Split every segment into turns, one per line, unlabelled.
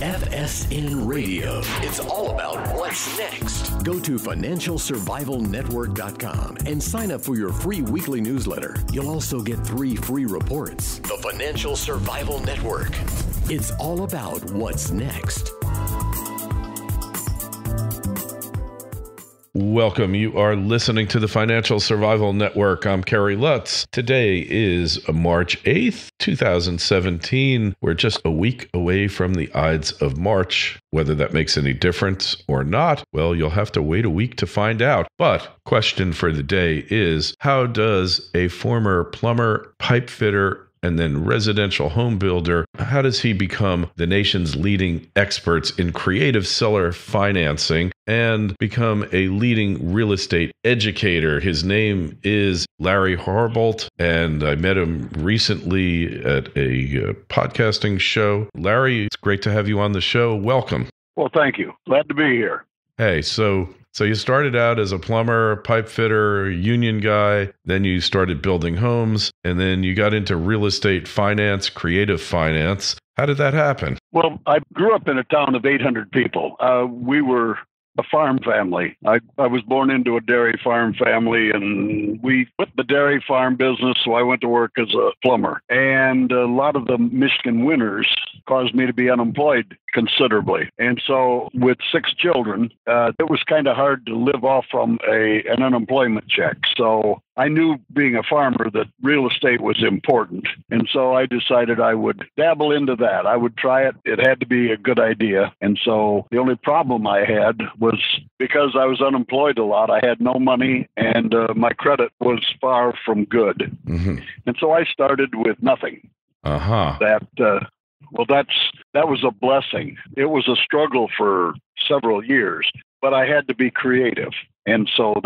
FSN Radio. It's all about what's next. Go to financialsurvivalnetwork.com and sign up for your free weekly newsletter. You'll also get 3 free reports. The Financial Survival Network. It's all about what's next.
Welcome. You are listening to the Financial Survival Network. I'm Kerry Lutz. Today is March 8th, 2017. We're just a week away from the Ides of March. Whether that makes any difference or not, well, you'll have to wait a week to find out. But question for the day is, how does a former plumber, pipe fitter, and then residential home builder, how does he become the nation's leading experts in creative seller financing and become a leading real estate educator? His name is Larry Harbolt, and I met him recently at a podcasting show. Larry, it's great to have you on the show. Welcome.
Well, thank you. Glad to be here.
Hey, so you started out as a plumber, pipe fitter, union guy, then you started building homes, and then you got into real estate finance, creative finance. How did that happen?
Well, I grew up in a town of 800 people. We were a farm family. I was born into a dairy farm family, and we quit the dairy farm business, so I went to work as a plumber. And a lot of the Michigan winters caused me to be unemployed considerably. And so with 6 children, it was kind of hard to live off from an unemployment check. So I knew, being a farmer, that real estate was important. And so I decided I would dabble into that. I would try it. It had to be a good idea. And so the only problem I had was, because I was unemployed a lot, I had no money, and my credit was far from good. Mm-hmm. And so I started with nothing.
Uh-huh.
That was a blessing. It was a struggle for several years, but I had to be creative. And so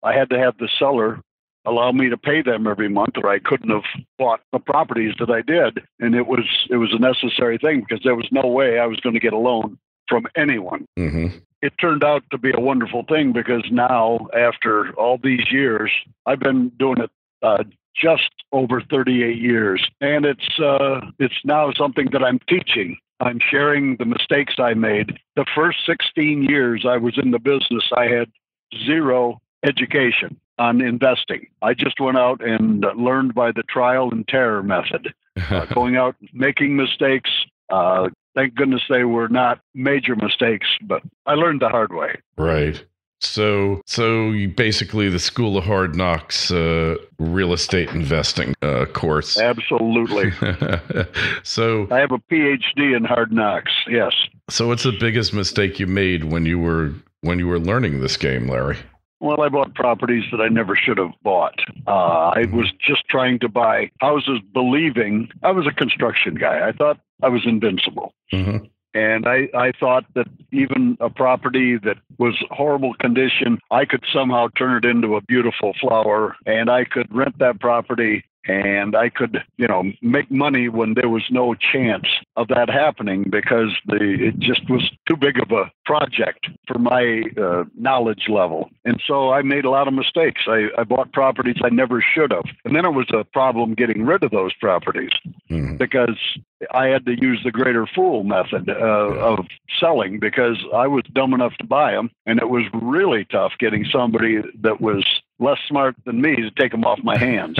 I had to have the seller allow me to pay them every month, or I couldn't have bought the properties that I did. And it was a necessary thing, because there was no way I was going to get a loan from anyone. Mm-hmm. It turned out to be a wonderful thing, because now, after all these years, I've been doing it just over 38 years. And it's now something that I'm teaching. I'm sharing the mistakes I made. The first 16 years I was in the business, I had zero education on investing. I just went out and learned by the trial and terror method, going out, making mistakes. Thank goodness they were not major mistakes, but I learned the hard way.
Right. So you basically the School of Hard Knocks real estate investing course.
Absolutely.
So
I have a PhD in hard knocks. Yes.
So what's the biggest mistake you made when you were learning this game, Larry?
Well, I bought properties that I never should have bought. I was just trying to buy houses, believing I was a construction guy. I thought I was invincible. Mm-hmm. And I thought that even a property that was horrible condition, I could somehow turn it into a beautiful flower, and I could rent that property, and I could, make money when there was no chance of that happening, because it just was too big of a project for my knowledge level. And so I made a lot of mistakes. I bought properties I never should have. And then it was a problem getting rid of those properties, because I had to use the greater fool method of selling, because I was dumb enough to buy them. And it was really tough getting somebody that was less smart than me to take them off my hands.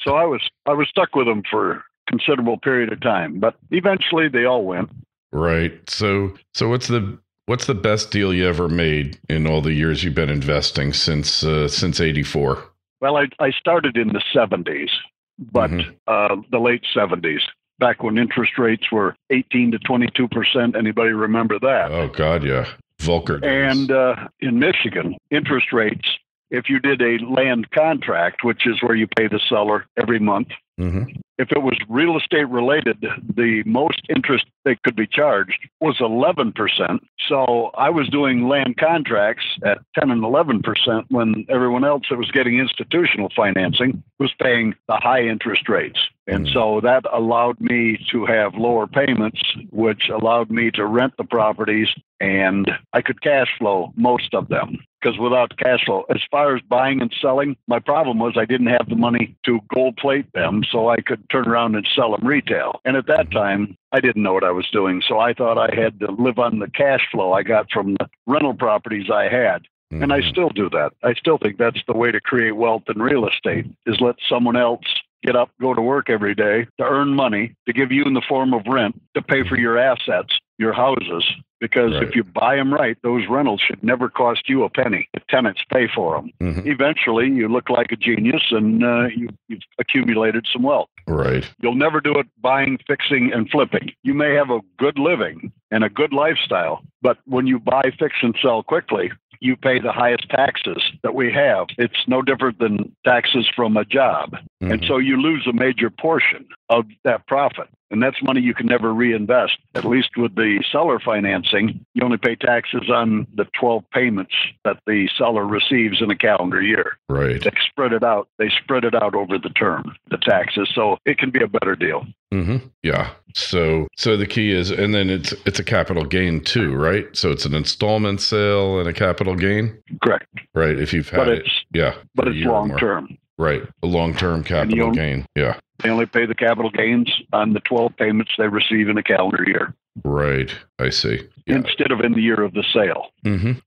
So I was stuck with them for a considerable period of time, but eventually they all went.
Right. So what's the best deal you ever made in all the years you've been investing since 84?
Well, I started in the 70s, but the late 70s, back when interest rates were 18 to 22%. Anybody remember that?
Oh God, yeah. Volcker days.
And in Michigan, interest rates, if you did a land contract, which is where you pay the seller every month, if it was real estate related, the most interest they could be charged was 11%. So I was doing land contracts at 10 and 11% when everyone else that was getting institutional financing was paying the high interest rates. And so that allowed me to have lower payments, which allowed me to rent the properties, and I could cash flow most of them. because without cash flow, as far as buying and selling, my problem was I didn't have the money to gold plate them so I could turn around and sell them retail. And at that time, I didn't know what I was doing. So I thought I had to live on the cash flow I got from the rental properties I had. And I still do that. I still think that's the way to create wealth in real estate, is let someone else get up, go to work every day to earn money, to give you in the form of rent, to pay for your assets, your houses. Because if you buy them right, those rentals should never cost you a penny. The tenants pay for them. Eventually, you look like a genius and you've accumulated some wealth.
Right.
You'll never do it buying, fixing, and flipping. You may have a good living and a good lifestyle, but when you buy, fix, and sell quickly, you pay the highest taxes that we have. It's no different than taxes from a job. And so you lose a major portion of that profit. And that's money you can never reinvest. At least with the seller financing, you only pay taxes on the 12 payments that the seller receives in a calendar year.
Right.
They spread it out. They spread it out over the term, the taxes. So it can be a better deal.
Yeah. So the key is, and then it's a capital gain too, right? So it's an installment sale and a capital gain.
Correct.
Right. If you've had it,
but it's long term.
Right. A long-term capital gain. Yeah.
They only pay the capital gains on the 12 payments they receive in a calendar year.
Right. I see. Yeah.
Instead of in the year of the sale.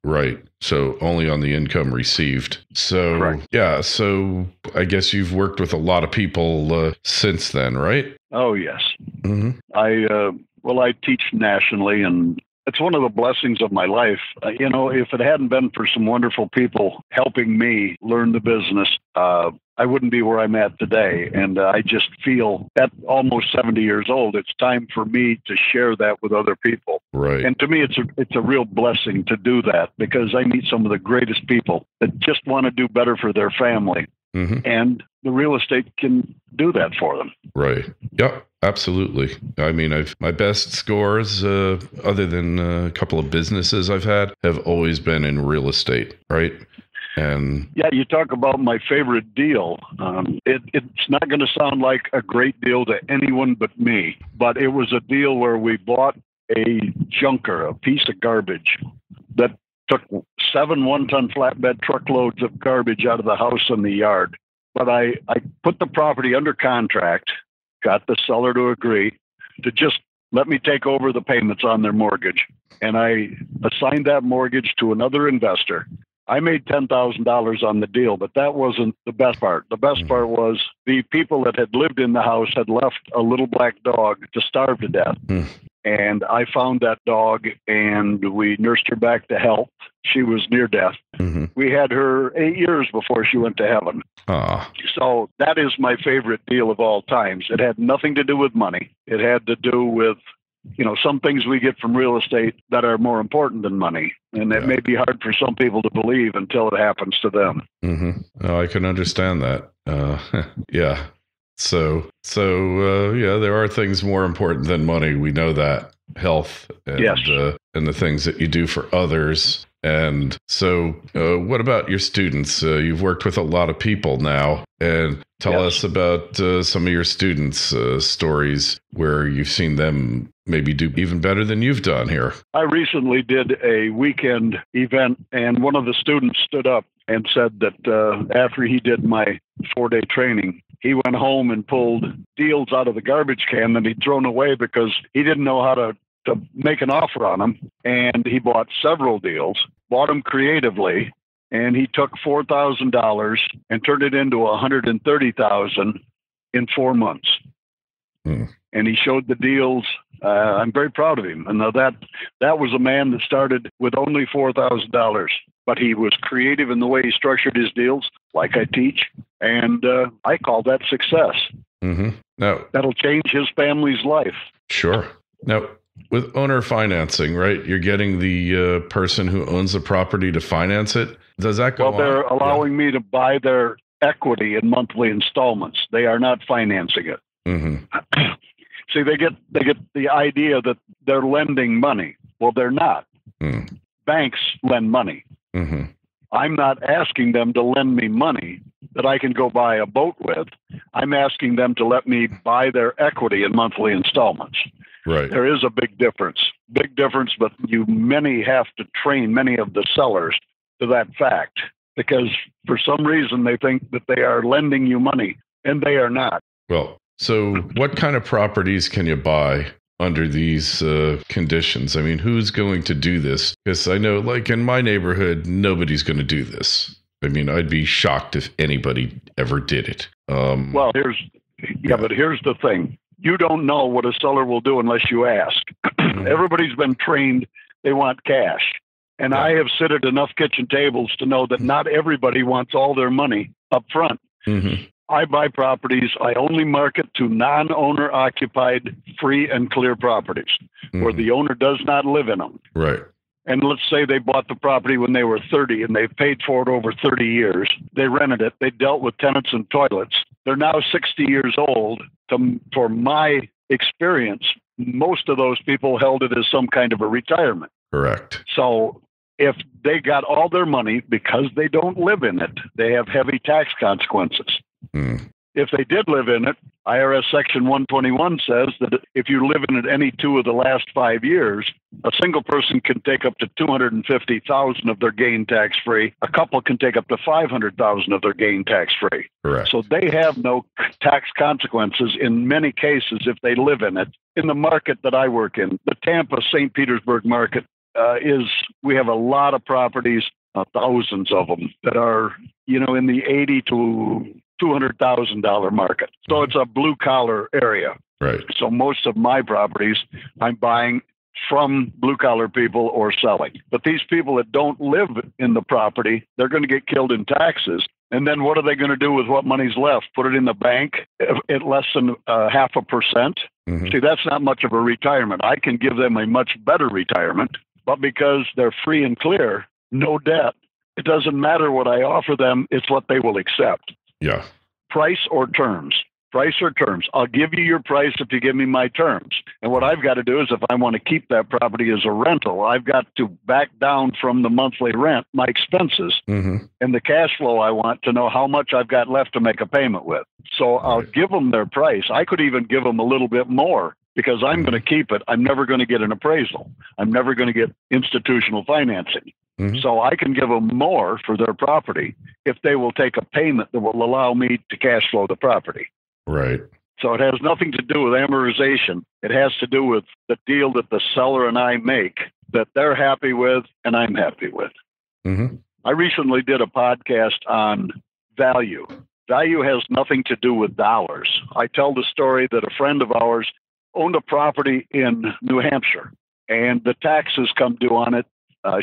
Right. So only on the income received. So,
Correct.
Yeah. So I guess you've worked with a lot of people since then, right?
Oh, yes. I teach nationally, and it's one of the blessings of my life. If it hadn't been for some wonderful people helping me learn the business, I wouldn't be where I'm at today. And I just feel at almost 70 years old, it's time for me to share that with other people.
Right.
And to me, it's a real blessing to do that, because I meet some of the greatest people that just want to do better for their family. And the real estate can do that for them.
Right. Yep. Absolutely. I mean, my best scores, other than a couple of businesses I've had, have always been in real estate. Right. And
yeah, you talk about my favorite deal. It's not going to sound like a great deal to anyone but me, but it was a deal where we bought a junker, a piece of garbage that took 7 one-ton flatbed truckloads of garbage out of the house and the yard. But I put the property under contract, got the seller to agree to just let me take over the payments on their mortgage. And I assigned that mortgage to another investor. I made $10,000 on the deal, but that wasn't the best part. The best part was the people that had lived in the house had left a little black dog to starve to death. And I found that dog, and we nursed her back to health. She was near death. We had her 8 years before she went to heaven. So that is my favorite deal of all times. It had nothing to do with money. It had to do with, some things we get from real estate that are more important than money. And it may be hard for some people to believe until it happens to them.
Oh, I can understand that. Yeah. So, there are things more important than money. We know that. Health and, and the things that you do for others. And so what about your students? You've worked with a lot of people now, and tell us about some of your students' stories where you've seen them maybe do even better than you've done here.
I recently did a weekend event, and one of the students stood up and said that after he did my 4-day training, he went home and pulled deals out of the garbage can that he'd thrown away because he didn't know how to make an offer on them. And he bought several deals, bought them creatively, and he took $4,000 and turned it into $130,000 in 4 months. And he showed the deals. I'm very proud of him. And now that was a man that started with only $4,000, but he was creative in the way he structured his deals, like I teach. And I call that success. Now, that'll change his family's life.
Sure. Now, with owner financing, right? You're getting the person who owns the property to finance it. Does that go on?
Well, they're allowing me to buy their equity in monthly installments. They are not financing it. See, they get the idea that they're lending money. Well, they're not. Banks lend money. I'm not asking them to lend me money that I can go buy a boat with. I'm asking them to let me buy their equity in monthly installments.
Right.
There is a big difference, but many have to train many of the sellers to that fact, because for some reason they think that they are lending you money, and they are not.
Well, so what kind of properties can you buy under these conditions? I mean, who's going to do this? Because I know, like in my neighborhood, nobody's going to do this. I mean, I'd be shocked if anybody ever did it.
Well, but here's the thing. You don't know what a seller will do unless you ask. Everybody's been trained. They want cash. And I have sit at enough kitchen tables to know that not everybody wants all their money up front.
Mm-hmm.
I buy properties. I only market to non-owner occupied, free and clear properties where the owner does not live in them.
Right.
And let's say they bought the property when they were 30 and they've paid for it over 30 years. They rented it. They dealt with tenants and toilets. They're now 60 years old. For my experience, most of those people held it as some kind of a retirement.
Correct.
So if they got all their money because they don't live in it, they have heavy tax consequences. If they did live in it, IRS Section 121 says that if you live in it any 2 of the last 5 years, a single person can take up to $250,000 of their gain tax-free. A couple can take up to $500,000 of their gain tax-free.
Correct.
So they have no tax consequences in many cases if they live in it. In the market that I work in, the Tampa St. Petersburg market, we have a lot of properties, thousands of them that are, in the $80,000 to $200,000 market. So it's a blue collar area.
Right.
So most of my properties I'm buying from blue collar people or selling. But these people that don't live in the property, they're going to get killed in taxes. And then what are they going to do with what money's left? Put it in the bank at less than 0.5%? Mm-hmm. See, that's not much of a retirement. I can give them a much better retirement, but because they're free and clear, no debt, it doesn't matter what I offer them. It's what they will accept.
Yeah.
Price or terms. Price or terms. I'll give you your price if you give me my terms. And what I've got to do is if I want to keep that property as a rental, I've got to back down from the monthly rent, my expenses, and the cash flow I want to know how much I've got left to make a payment with. So I'll give them their price. I could even give them a little bit more because I'm going to keep it. I'm never going to get an appraisal. I'm never going to get institutional financing. So I can give them more for their property if they will take a payment that will allow me to cash flow the property.
Right.
So it has nothing to do with amortization. It has to do with the deal that the seller and I make that they're happy with and I'm happy with. I recently did a podcast on value. Value has nothing to do with dollars. I tell the story that a friend of ours owned a property in New Hampshire and the taxes come due on it.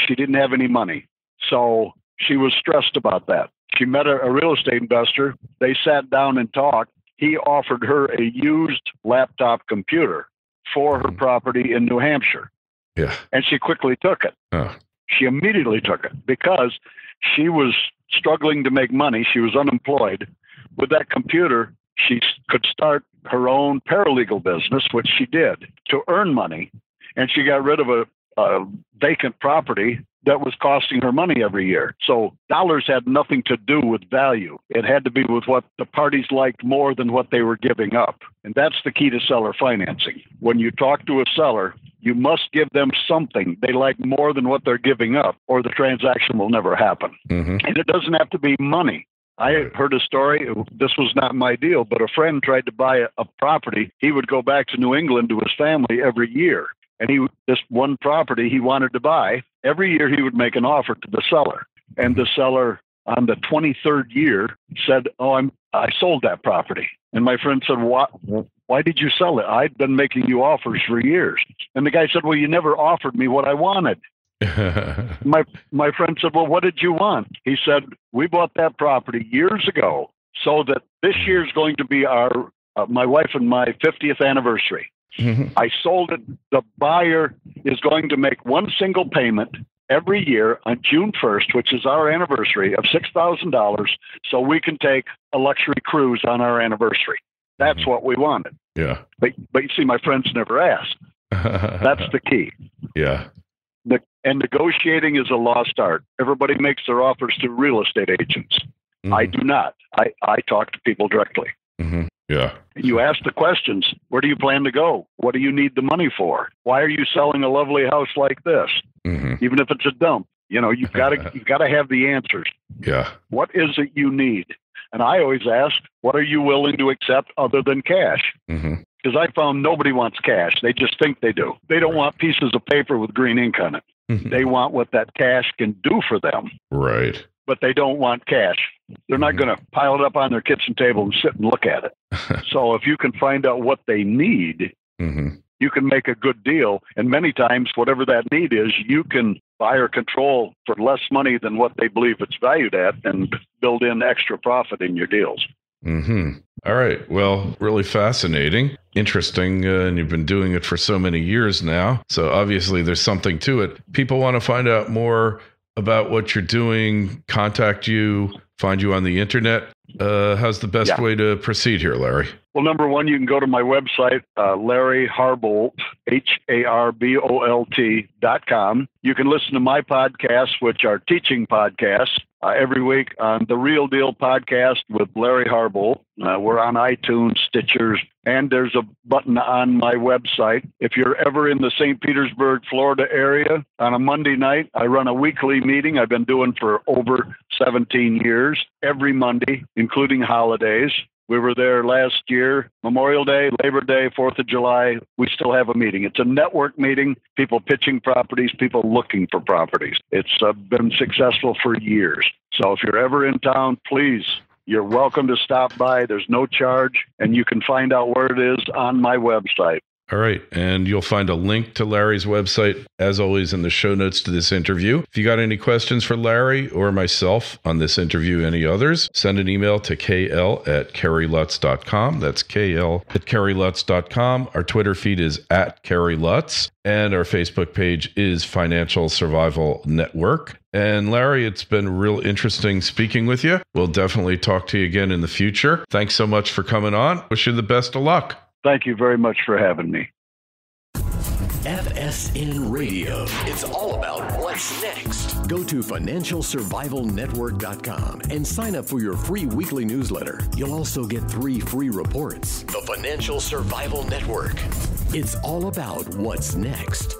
She didn't have any money. So she was stressed about that. She met a real estate investor. They sat down and talked. He offered her a used laptop computer for her property in New Hampshire.
Yeah.
And she quickly took it. She immediately took it because she was struggling to make money. She was unemployed. With that computer, she could start her own paralegal business, which she did to earn money. And she got rid of a vacant property that was costing her money every year. So dollars had nothing to do with value. It had to be with what the parties liked more than what they were giving up. And that's the key to seller financing. When you talk to a seller, you must give them something they like more than what they're giving up, or the transaction will never happen. And it doesn't have to be money. I heard a story. This was not my deal, but a friend tried to buy a property. He would go back to New England to his family every year. And this one property he wanted to buy, every year he would make an offer to the seller. And the seller on the 23rd year said, I sold that property. And my friend said, why did you sell it? I'd been making you offers for years. And the guy said, well, you never offered me what I wanted. My friend said, well, what did you want? He said, we bought that property years ago so that this year is going to be my wife and my 50th anniversary. I sold it. The buyer is going to make one single payment every year on June 1st, which is our anniversary, of $6,000, so we can take a luxury cruise on our anniversary. That's what we wanted.
Yeah.
But you see, my friends never asked. That's the key.
Yeah.
And negotiating is a lost art. Everybody makes their offers to real estate agents. I do not. I talk to people directly.
Yeah.
You ask the questions. Where do you plan to go? What do you need the money for? Why are you selling a lovely house like this? Even if it's a dump. You've got to have the answers.
Yeah.
What is it you need? And I always ask, what are you willing to accept other than cash? Because I found nobody wants cash. They just think they do. They don't want pieces of paper with green ink on it. They want what that cash can do for them.
Right.
But they don't want cash. They're not going to pile it up on their kitchen table and sit and look at it. So if you can find out what they need, you can make a good deal. And many times, whatever that need is, you can buy or control for less money than what they believe it's valued at and build in extra profit in your deals.
All right. Well, really fascinating, interesting, and you've been doing it for so many years now. So obviously there's something to it. People want to find out more about what you're doing, contact you, find you on the internet. How's the best way to proceed here, Larry?
Well, number one, you can go to my website, Larry Harbolt, HARBOLT.com. You can listen to my podcasts, which are teaching podcasts, every week on The Real Deal Podcast with Larry Harbolt. We're on iTunes, Stitchers, and there's a button on my website. If you're ever in the St. Petersburg, Florida area, on a Monday night, I run a weekly meeting I've been doing for over 17 years, every Monday, including holidays. We were there last year, Memorial Day, Labor Day, 4th of July. We still have a meeting. It's a network meeting, people pitching properties, people looking for properties. It's been successful for years. So if you're ever in town, please, you're welcome to stop by. There's no charge, and you can find out where it is on my website.
All right. And you'll find a link to Larry's website, as always, in the show notes to this interview. If you got any questions for Larry or myself on this interview, any others, send an email to kl@kerrylutz.com. That's kl@kerrylutz.com. Our Twitter feed is @KerryLutz. And our Facebook page is Financial Survival Network. And Larry, it's been real interesting speaking with you. We'll definitely talk to you again in the future. Thanks so much for coming on. Wish you the best of luck.
Thank you very much for having me.
FSN Radio. It's all about what's next. Go to financialsurvivalnetwork.com and sign up for your free weekly newsletter. You'll also get 3 free reports. The Financial Survival Network. It's all about what's next.